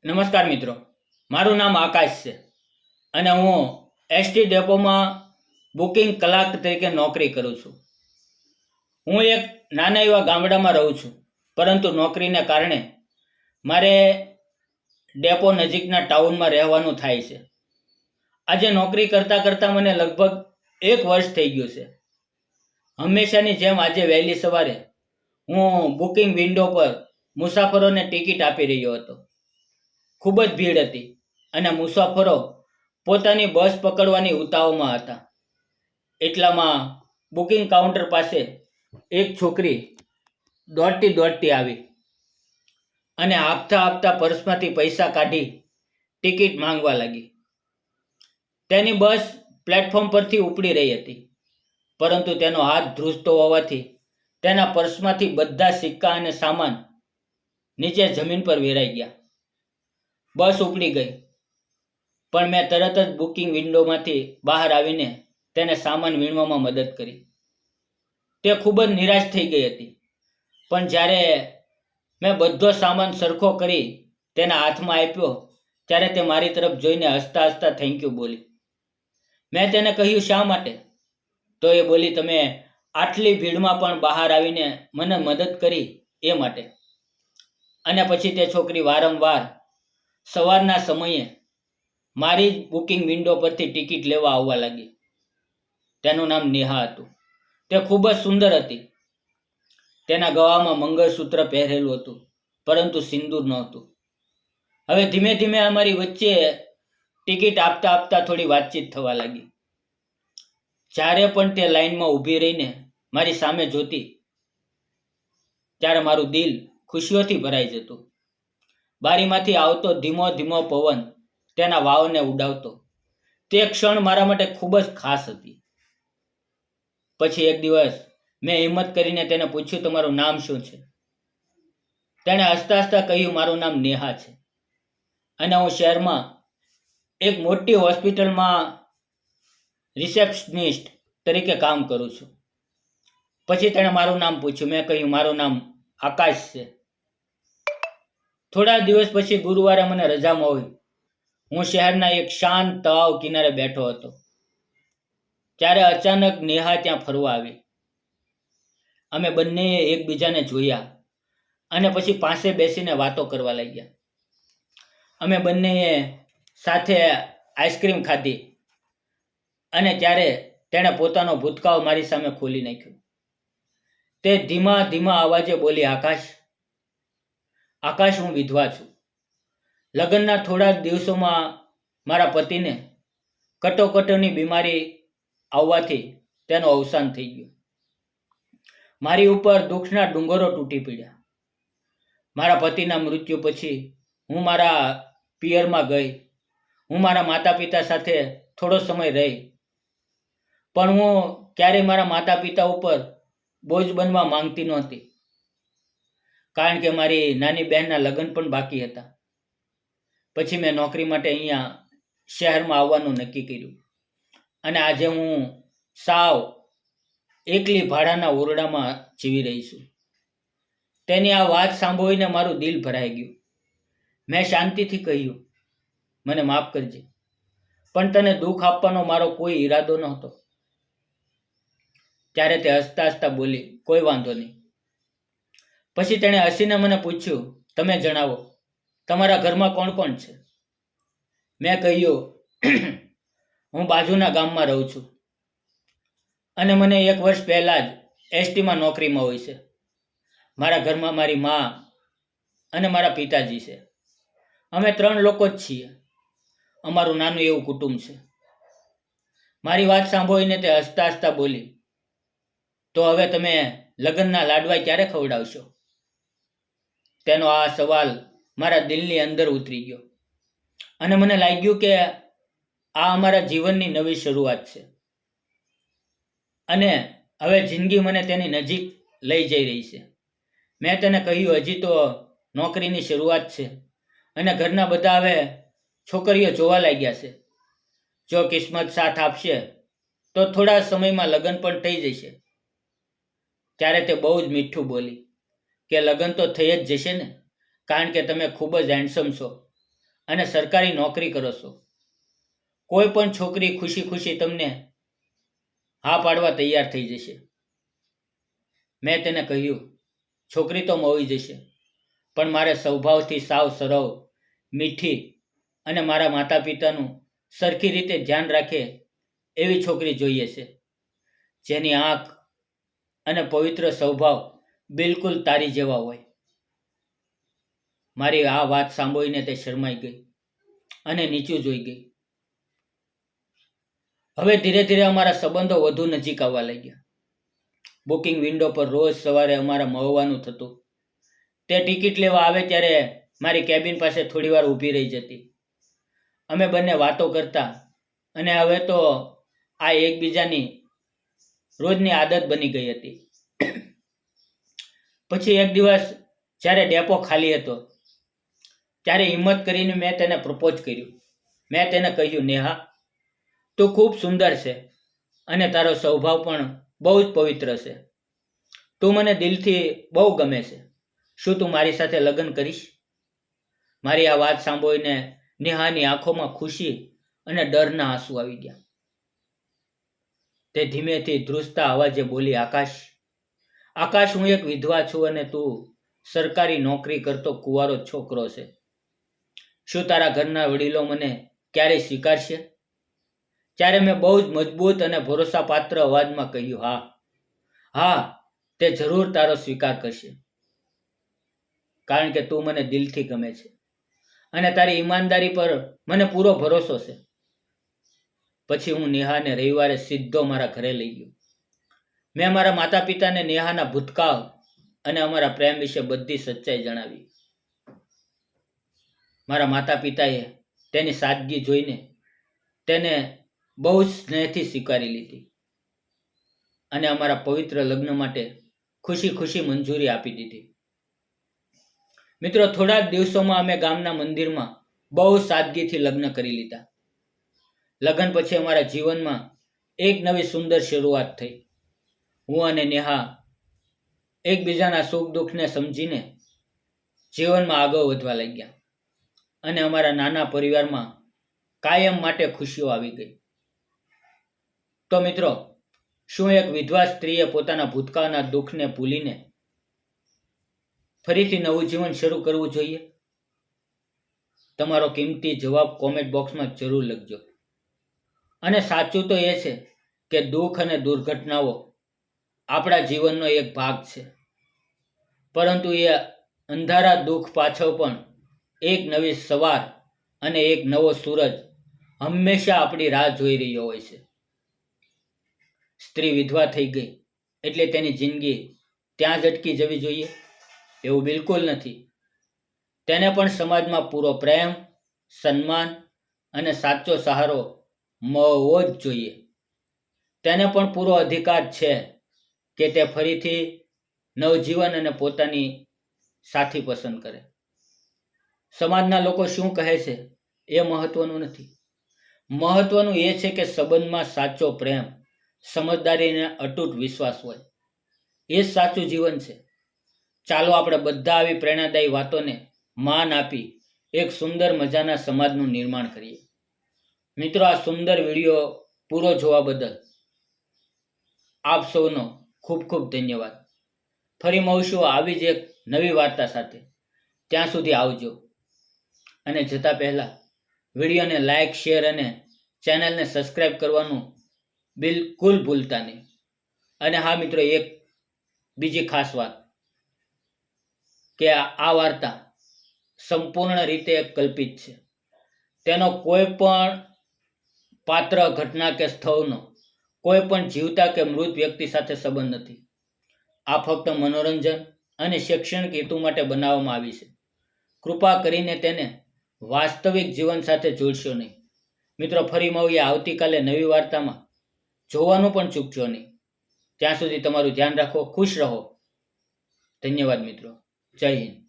નમસ્કાર મિત્રો, મારું નામ આકાશ છે અને હું એસટી ડેપોમાં બુકિંગ ક્લાર્ક તરીકે નોકરી કરું છું. હું એક નાના એવા ગામડામાં રહું છું, પરંતુ નોકરીને કારણે મારે ડેપો નજીકના ટાઉનમાં રહેવાનું થાય છે. આજે નોકરી કરતાં કરતાં મને લગભગ 1 વર્ષ થઈ ગયું છે. હંમેશાની જેમ આજે વહેલી સવારે હું બુકિંગ વિન્ડો પર મુસાફરોને ટિકિટ આપી રહ્યો હતો. ખૂબ જ ભીડ હતી અને મુસાફરો પોતાની બસ પકડવાની ઉતાવળમાં હતા. એટલામાં બુકિંગ કાઉન્ટર પાસે એક છોકરી દોડતી આવી અને આપતા પર્સમાંથી પૈસા કાઢી ટિકિટ માંગવા લાગી. તેની બસ પ્લેટફોર્મ પરથી ઉપડી રહી હતી, પરંતુ તેનો હાથ ધ્રુજતો હોવાથી તેના પર્સમાંથી બધા સિક્કા અને સામાન નીચે જમીન પર વેરાઈ ગયા. બસ ઉપડી ગઈ, પણ મેં તરત જ બુકિંગ વિન્ડોમાંથી બહાર આવીને તેને સામાન વીણવામાં મદદ કરી. તે ખૂબ જ નિરાશ થઈ ગઈ હતી, પણ જ્યારે મેં બધો સામાન સરખો કરી તેના હાથમાં આપ્યો ત્યારે તે મારી તરફ જોઈને હસતા હસતા થેન્ક યુ બોલી. મેં તેને કહ્યું, શા માટે? તો એ બોલી, તમે આટલી ભીડમાં પણ બહાર આવીને મને મદદ કરી એ માટે. અને પછી તે છોકરી વારંવાર સવારના સમયે મારી જ બુકિંગ વિન્ડો પરથી ટિકિટ લેવા આવવા લાગી. તેનું નામ નેહા હતું. તે ખૂબ જ સુંદર હતી. તેના ગળામાં મંગળસૂત્ર પહેરેલું હતું, પરંતુ સિંદૂર નહોતું. હવે ધીમે ધીમે અમારી વચ્ચે ટિકિટ આપતા થોડી વાતચીત થવા લાગી. જ્યારે પણ તે લાઈનમાં ઊભી રહીને મારી સામે જોતી ત્યારે મારું દિલ ખુશીઓથી ભરાઈ જતું. બારીમાંથી આવતો ધીમો ધીમો પવન તેના વાવને ઉડાવતો. તે ક્ષણ મારા માટે ખૂબ જ ખાસ હતી. પછી એક દિવસ મેં હિંમત કરીને તેને પૂછ્યું, તમારું નામ શું છે? તેણે હસતા હસતા કહ્યું, મારું નામ નેહા છે અને હું શહેરમાં એક મોટી હોસ્પિટલમાં રિસેપ્શનિસ્ટ તરીકે કામ કરું છું. પછી તેણે મારું નામ પૂછ્યું. મેં કહ્યું, મારું નામ આકાશ છે. થોડા દિવસ પછી ગુરુવારે મને રજા મળી. હું શહેરના એક શાંત તળાવ કિનારે બેઠો હતો. ત્યારે અચાનક નેહા ત્યાં ફરવા આવી. અમે બંનેએ એકબીજાને જોયા અને પછી પાસે બેસીને વાતો કરવા લાગ્યા. અમે બંનેએ સાથે આઈસ્ક્રીમ ખાધી અને ત્યારે તેણે પોતાનો ભૂતકાળ મારી સામે ખોલી નાખ્યો. તે ધીમા અવાજે બોલી, આકાશ, હું વિધવા છું. લગ્નના થોડા દિવસોમાં મારા પતિને કટોકટીની બીમારી આવવાથી તેનું અવસાન થઈ ગયું. મારી ઉપર દુઃખના ડુંગરો તૂટી પડ્યા. મારા પતિના મૃત્યુ પછી હું મારા પિયરમાં ગઈ. હું મારા માતા પિતા સાથે થોડો સમય રહી, પણ હું ક્યારેય મારા માતા પિતા ઉપર બોજ બનવા માંગતી નહોતી, કારણ કે મારી નાની બહેનના લગ્ન પણ બાકી હતા. પછી મેં નોકરી માટે અહીંયા શહેરમાં આવવાનું નક્કી કર્યું અને આજે હું સાવ એકલી ભાડાના ઓરડામાં જીવી રહી છું. તેની આ વાત સાંભળીને મારું દિલ ભરાઈ ગયું. મેં શાંતિથી કહ્યું, મને માફ કરજે, પણ તને દુઃખ આપવાનો મારો કોઈ ઈરાદો નહોતો. ત્યારે તે હસતા હસતા બોલી, કોઈ વાંધો નહીં. પછી તેણે હસીને મને પૂછ્યું, તમે જણાવો, તમારા ઘરમાં કોણ કોણ છે? મેં કહ્યું, હું બાજુના ગામમાં રહું છું અને મને 1 વર્ષ પહેલા જ એસટીમાં નોકરીમાં હોય છે. મારા ઘરમાં મારી મા અને મારા પિતાજી છે. અમે 3 લોકો જ છીએ. અમારું નાનું એવું કુટુંબ છે. મારી વાત સાંભળીને તે હસતા હસતા બોલી, તો હવે તમે લગ્નના લાડવા ક્યારે ખવડાવશો? તેનો આ સવાલ મારા દિલની અંદર ઉતરી ગયો અને મને લાગ્યું કે આ અમારા જીવનની નવી શરૂઆત છે અને હવે જિંદગી મને તેની નજીક લઈ જઈ રહી છે. મેં તેને કહ્યું, હજી તો નોકરીની શરૂઆત છે અને ઘરના બધા હવે છોકરીઓ જોવા લાગ્યા છે. જો કિસ્મત સાથ આપશે તો થોડા સમયમાં લગ્ન પણ થઈ જશે. ત્યારે તે બહુ જ મીઠું બોલી કે લગ્ન તો થઈ જ જશે ને, કારણ કે તમે ખૂબ જ હેન્ડસમ છો અને સરકારી નોકરી કરો છો. કોઈ પણ છોકરી ખુશી ખુશી તમને હા પાડવા તૈયાર થઈ જશે. મેં તેને કહ્યું, છોકરી તો મળી જશે, પણ મારે સ્વભાવથી સાવ સરળ, મીઠી અને મારા માતા પિતાનું સરખી રીતે ધ્યાન રાખે એવી છોકરી જોઈએ છે, જેની આંખ અને પવિત્ર સ્વભાવ બિલકુલ તારી જેવા હોય. મારી આ વાત સાંભળીને તે શરમાઈ ગઈ અને નીચું જોઈ ગઈ. હવે ધીરે ધીરે અમારા સંબંધો વધુ નજીક આવવા લાગ્યા. બુકિંગ વિન્ડો પર રોજ સવારે અમારા મળવાનું થતું. તે ટિકિટ લેવા આવે ત્યારે મારી કેબિન પાસે થોડી વાર ઊભી રહી જતી. અમે બંને વાતો કરતા અને હવે તો આ એકબીજાની રોજની આદત બની ગઈ હતી. પછી એક દિવસ જ્યારે ડેપો ખાલી હતો ત્યારે હિંમત કરીને મેં તેને પ્રપોઝ કર્યું. મેં તેને કહ્યું, નેહા, તું ખૂબ સુંદર છે અને તારો સ્વભાવ પણ બહુ જ પવિત્ર છે. તું મને દિલથી બહુ ગમે છે. શું તું મારી સાથે લગ્ન કરીશ? મારી આ વાત સાંભળીને નેહાની આંખોમાં ખુશી અને ડરના આંસુ આવી ગયા. તે ધીમેથી ધ્રુજતા અવાજે બોલી, આકાશ, આકાશ, હું એક વિધવા છું અને તું સરકારી નોકરી કરતો કુંવારો છોકરો છે. શું તારા ઘરના વડીલો મને ક્યારેય સ્વીકારશે? ત્યારે મેં બહુ જ મજબૂત અને ભરોસાપાત્ર અવાજમાં કહ્યું, હા, હા, તે જરૂર તારો સ્વીકાર કરશે, કારણ કે તું મને દિલથી ગમે છે અને તારી ઈમાનદારી પર મને પૂરો ભરોસો છે. પછી હું નેહાને રવિવારે સીધો મારા ઘરે લઈ ગયો. મેં મારા માતા પિતાને નેહાના ભૂતકાળ અને અમારા પ્રેમ વિશે બધી સચ્ચાઈ જણાવી. મારા માતા પિતાએ તેની સાદગી જોઈને તેને બહુ જ સ્નેહથી સ્વીકારી લીધી અને અમારા પવિત્ર લગ્ન માટે ખુશી ખુશી મંજૂરી આપી દીધી. મિત્રો, થોડા જ દિવસોમાં અમે ગામના મંદિરમાં બહુ સાદગીથી લગ્ન કરી લીધા. લગ્ન પછી અમારા જીવનમાં એક નવી સુંદર શરૂઆત થઈ. હું અને નેહા એકબીજાના સુખ દુઃખને સમજીને જીવનમાં આગળ વધવા લાગ્યા અને અમારા નાના પરિવારમાં કાયમ માટે ખુશીઓ આવી ગઈ. તો મિત્રો, શું એક વિધવા સ્ત્રીએ પોતાના ભૂતકાળના દુઃખને ભૂલીને ફરીથી નવું જીવન શરૂ કરવું જોઈએ? તમારો કિંમતી જવાબ કોમેન્ટ બોક્સમાં જરૂર લખજો. અને સાચું તો એ છે કે દુઃખ અને દુર્ઘટનાઓ આપણા જીવનનો એક ભાગ છે, પરંતુ એ અંધારા દુઃખ પાછળ પણ એક નવી સવાર અને એક નવો સૂરજ હંમેશા આપણી રાહ જોઈ રહ્યો હોય છે. સ્ત્રી વિધવા થઈ ગઈ એટલે તેની જિંદગી ત્યાં જ અટકી જવી જોઈએ એવું બિલકુલ નથી. તેને પણ સમાજમાં પૂરો પ્રેમ, સન્માન અને સાચો સહારો મળવો જ જોઈએ. તેને પણ પૂરો અધિકાર છે કે તે ફરીથી નવજીવન અને પોતાની સાથી પસંદ કરે. સમાજના લોકો શું કહે છે એ મહત્વનું નથી. મહત્વનું એ છે કે સંબંધમાં સાચો પ્રેમ, સમજદારી અને અતૂટ વિશ્વાસ હોય. એ જ સાચું જીવન છે. ચાલો આપણે બધા આવી પ્રેરણાદાયી વાતોને માન આપી એક સુંદર મજાના સમાજનું નિર્માણ કરીએ. મિત્રો, આ સુંદર વિડીયો પૂરો જોવા બદલ આપ સૌનો ખૂબ ખૂબ ધન્યવાદ. ફરી મળીશું આવી જ એક નવી વાર્તા સાથે. ત્યાં સુધી આવજો. અને જતાં પહેલાં વિડીયોને લાઇક, શેર અને ચેનલને સબસ્ક્રાઈબ કરવાનું બિલકુલ ભૂલતા નહીં. અને હા મિત્રો, એક બીજી ખાસ વાત કે આ વાર્તા સંપૂર્ણ રીતે કલ્પિત છે. તેનો કોઈ પણ પાત્ર, ઘટના કે સ્થળનો કોઈ પણ જીવતા કે મૃત વ્યક્તિ સાથે સંબંધ નથી. આ ફક્ત મનોરંજન અને શૈક્ષણિક હેતુ માટે બનાવવામાં આવી છે. કૃપા કરીને તેને વાસ્તવિક જીવન સાથે જોડશો નહીં. મિત્રો, ફરી મળીએ આવતીકાલે નવી વાર્તામાં. જોવાનું પણ ચૂકશો નહીં. ત્યાં સુધી તમારું ધ્યાન રાખો, ખુશ રહો. ધન્યવાદ મિત્રો. જય હિન્દ.